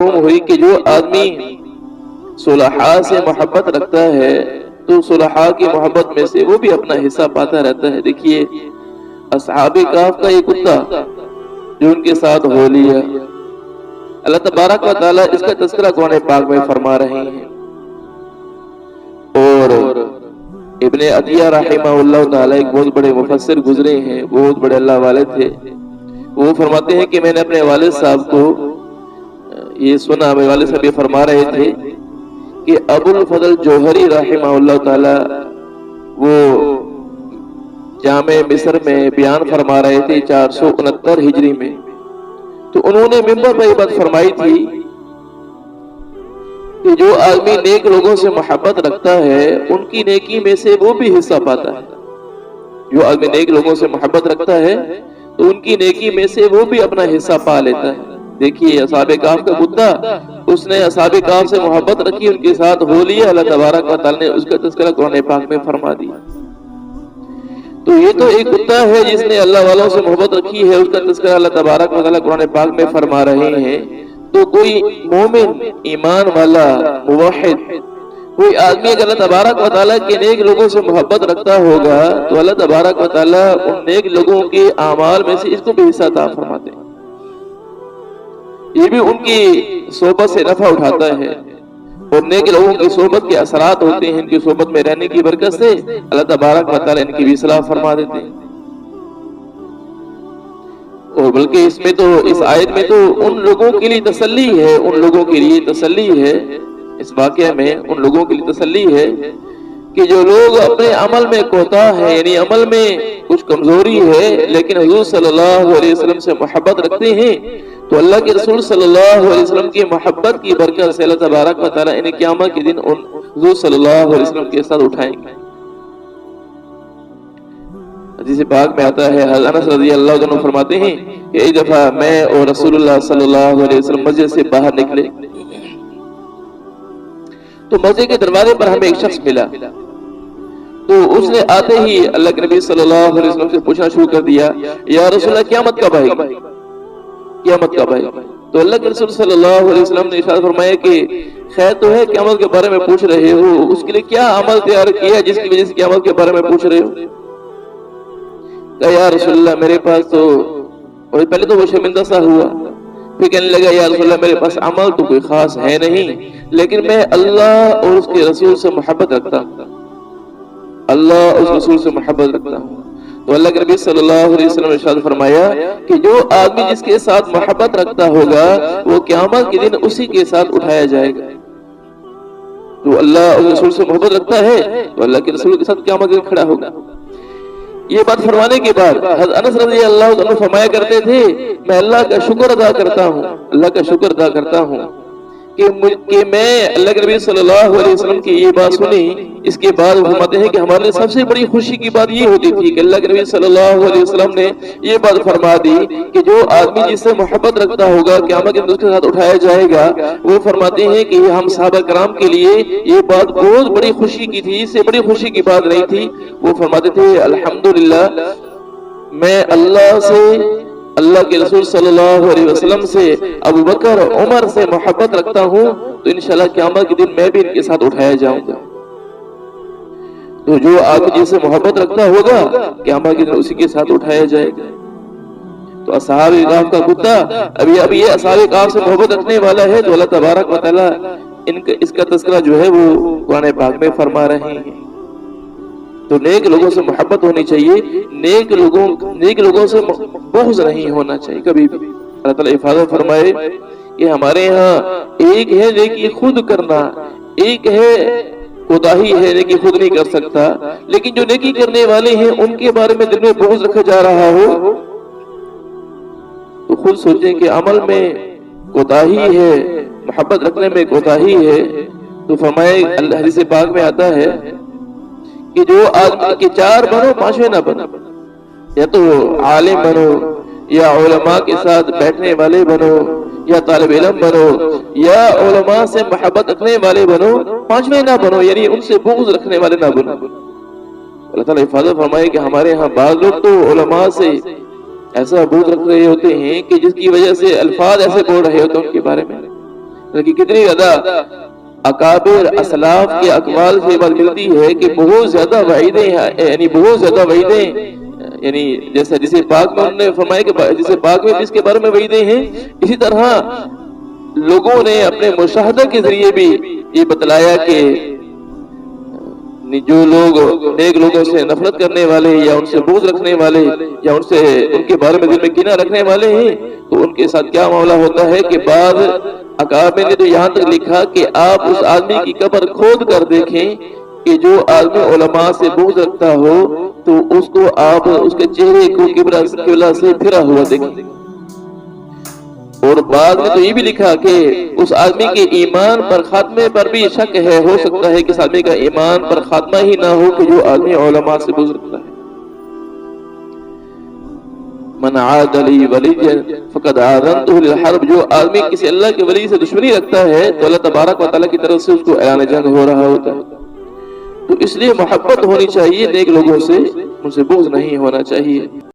ہوئی کہ جو آدمی صلحاء سے محبت رکھتا ہے تو صلحاء کی محبت میں سے وہ بھی اپنا حصہ پاتا رہتا ہے۔ دیکھیے اصحاب کہف کا یہ کتا جو ان کے ساتھ ہو لیا، اللہ تبارک و تعالیٰ اس کا تذکرہ قرآن پاک میں فرما رہے ہیں۔ اور ابن عطیہ رحمہ اللہ تعالیٰ ایک بہت بڑے مفسر گزرے ہیں، بہت بڑے اللہ والے تھے، وہ فرماتے ہیں کہ میں نے اپنے والد صاحب کو یہ سنا، میرے والد صاحب یہ فرما رہے تھے کہ ابو الفضل جوہری رحمہ اللہ تعالی وہ جامع مصر میں بیان فرما رہے تھے 469 ہجری میں، تو انہوں نے منبر پر یہ بات فرمائی تھی کہ جو آدمی نیک لوگوں سے محبت رکھتا ہے ان کی نیکی میں سے وہ بھی حصہ پاتا ہے۔ جو آدمی نیک لوگوں سے محبت رکھتا ہے تو ان کی نیکی میں سے وہ بھی اپنا حصہ پا لیتا ہے۔ دیکھیے اصحاب کہف کا کتا، اس نے اصحاب کہف سے محبت رکھی، ان کے ساتھ ہو لیا، اللہ تبارک و تعالی نے اس کا تذکرہ قرآن پاک میں فرما دیا۔ تو یہ تو ایک کتا ہے جس نے اللہ والوں سے محبت رکھی ہے، اس کا تذکرہ اللہ تبارک و تعالی قرآن پاک میں فرما رہے ہیں۔ تو کوئی مومن، ایمان والا، موحد، کوئی آدمی اگر اللہ تبارک و تعالیٰ کے نیک لوگوں سے محبت رکھتا ہوگا تو اللہ تبارک و تعالیٰ ان نیک لوگوں کے اعمال میں سے اس کو بھی حصہ عطا فرماتے ہیں، یہ بھی ان کی صحبت سے نفع اٹھاتا ہے، اور نیک لوگوں کی صحبت کے اثرات ہوتے ہیں، ان کی صحبت میں رہنے کی برکت سے اللہ تبارک و تعالیٰ ان کی بھی اصلاح فرما دیتے ہیں۔ اور بلکہ اس میں تو اس آیت میں تو ان لوگوں کے لیے تسلی ہے، ان لوگوں کے لیے تسلی ہے، اس واقعہ میں ان لوگوں کے لیے تسلی ہے کہ جو لوگ اپنے عمل میں کوتاہ ہے، یعنی عمل میں کچھ کمزوری ہے، لیکن حضور صلی اللہ علیہ وسلم سے محبت رکھتے ہیں، تو اللہ کے رسول صلی اللہ علیہ وسلم کی محبت کی برکت سے اللہ تبارک و تعالیٰ انہیں قیامت کے دن ان حضور صلی اللہ علیہ وسلم کے ساتھ اٹھائیں گے۔ حدیث پاک میں آتا ہے، حضرت انس رضی اللہ عنہ فرماتے ہیں کہ ایک دفعہ میں اور رسول اللہ صلی اللہ علیہ وسلم مسجد سے باہر نکلے تو مسجد کے دروازے پر ہمیں ایک شخص ملا، تو اس نے آتے ہی اللہ کے نبی صلی اللہ علیہ وسلم سے پوچھنا شروع کر دیا، یا رسول اللہ قیامت کب آئے گی، قیامت کب آئے گی؟ تو اللہ کے رسول صلی اللہ علیہ وسلم نے ارشاد فرمایا کہ خیر تو ہے قیامت کے بارے میں پوچھ رہے ہو، اس کے لیے کیا عمل تیار کیا جس کی وجہ سے قیامت کے بارے میں پوچھ رہے ہو؟ کہا یا رسول اللہ میرے پاس تو، اور پہلے تو وہ شرمندہ سا ہوا، پھر کہنے لگا یا رسول اللہ میرے پاس عمل تو کوئی خاص ہے نہیں، لیکن میں اللہ اور اس کے رسول سے محبت رکھتا ہوں، اللہ اور اس رسول سے محبت رکھتا ہوں۔ تو اللہ کے نبی صلی اللہ علیہ وسلم نے ارشاد فرمایا کہ جو آدمی جس کے ساتھ محبت رکھتا ہوگا وہ قیامت کے دن اسی کے ساتھ اٹھایا جائے گا۔ تو اللہ اور رسول سے محبت رکھتا ہے تو اللہ کے رسول کے ساتھ قیامت کے دن کھڑا ہوگا۔ یہ بات فرمانے کے بعد حضرت انس رضی اللہ عنہ فرمایا کرتے تھے، میں اللہ کا شکر ادا کرتا ہوں، اللہ کا شکر ادا کرتا ہوں کہ میں اللہ کے نبی صلی اللہ علیہ وسلم کی یہ بات سنی، اس کے بعد فرماتے ہیں کہ ہمارے لیے سب سے بڑی خوشی کی بات یہ ہوتی تھی کہ اللہ کے نبی صلی اللہ علیہ وسلم نے یہ بات فرما دی کہ جو آدمی جس سے محبت رکھتا ہوگا قیامت کے دن اس کے ساتھ اٹھایا جائے گا۔ وہ فرماتے ہیں کہ یہ ہم صحابہ کرام کے لیے یہ بات بہت بڑی خوشی کی تھی، اس سے بڑی خوشی کی بات نہیں تھی۔ وہ فرماتے تھے الحمدللہ میں اللہ سے، اللہ کے رسول صلی اللہ علیہ وسلم سے، ابو بکر عمر سے محبت رکھتا ہوں تو انشاءاللہ قیامت کے دن میں بھی ان کے ساتھ اٹھایا جاؤں گا۔ تو جو آدمی جس سے محبت رکھتا ہوگا قیامت کے دن اسی کے ساتھ اٹھایا جائے گا۔ تو اصحاب کہف کا کتا اب یہ اصحاب کہف سے محبت رکھنے والا ہے، تو اللہ تبارک و تعالیٰ اس کا تذکرہ جو ہے وہ قرآن پاک میں فرما رہے ہیں۔ تو نیک لوگوں سے محبت ہونی چاہیے، نیک لوگوں سے بغض نہیں ہونا چاہیے کبھی بھی۔ اللہ تعالیٰ حفاظت فرمائے کہ ہمارے ہاں ایک ہے نیکی خود کرنا، ایک ہے کوتاہی ہے نیکی خود نہیں کر سکتا، لیکن جو نیکی کرنے والے ہیں ان کے بارے میں دل میں بغض رکھا جا رہا ہو تو خود سوچیں کہ عمل میں کوتاہی ہے، محبت رکھنے میں کوتاہی ہے۔ تو فرمائے حدیث پاک میں آتا ہے کہ جو آدمی کے چار بنو پانچویں نہ بنو، یا تو عالم بنو، یا علماء کے ساتھ بیٹھنے والے بنو، یا طالب علم بنو، یا علماء سے محبت رکھنے والے بنو، پانچویں نہ بنو، یعنی ان سے بغض رکھنے والے نہ بنو۔ اللہ تعالیٰ حفاظت فرمائے کہ ہمارے ہاں بعض لوگ تو علماء سے ایسا بغض رکھ رہے ہوتے ہیں کہ جس کی وجہ سے الفاظ ایسے بول رہے ہوتے ہیں ان کے بارے میں لیکن کتنی زیادہ اکابر اسلاف کے اقوال سے بات ملتی ہے کہ بہت زیادہ وعیدیں یعنی بہت زیادہ وعیدیں، یعنی جسے پاک میں انہوں نے فرمایا کہ جسے پاک میں جس کے بارے میں وعیدیں ہیں، اسی طرح لوگوں نے اپنے مشاہدہ کے ذریعے بھی یہ بتلایا کہ جو لوگ نیک لوگوں سے نفرت کرنے والے یا ان سے بغض رکھنے والے یا ان کے بارے میں دل میں کینہ رکھنے والے ہیں تو ان کے ساتھ کیا معاملہ ہوتا ہے کہ بعض اکابر نے تو یہاں تک لکھا کہ آپ اس آدمی کی قبر کھود کر دیکھیں کہ جو آدمی علماء سے بغض رکھتا ہو تو اس کو آپ اس کے چہرے کو قبلہ سے پھرا ہوا دیکھیں۔ اور بعد میں تو یہ بھی لکھا کہ اس آدمی کے ایمان پر خاتمے پر بھی شک ہے، ہو سکتا ہے کہ اس آدمی کا ایمان پر خاتمہ ہی نہ ہو کہ جو آدمی علماء سے بغض رکھتا ہے۔ من عاد لی ولیا فقد آذنته للحرب، جو آدمی کسی اللہ کے ولی سے دشمنی رکھتا ہے تو اللہ تبارک و تعالیٰ کی طرف سے اس کو اعلان جنگ ہو رہا ہوتا ہے۔ تو اس لیے محبت ہونی چاہیے نیک لوگوں سے، ان سے بغض نہیں ہونا چاہیے۔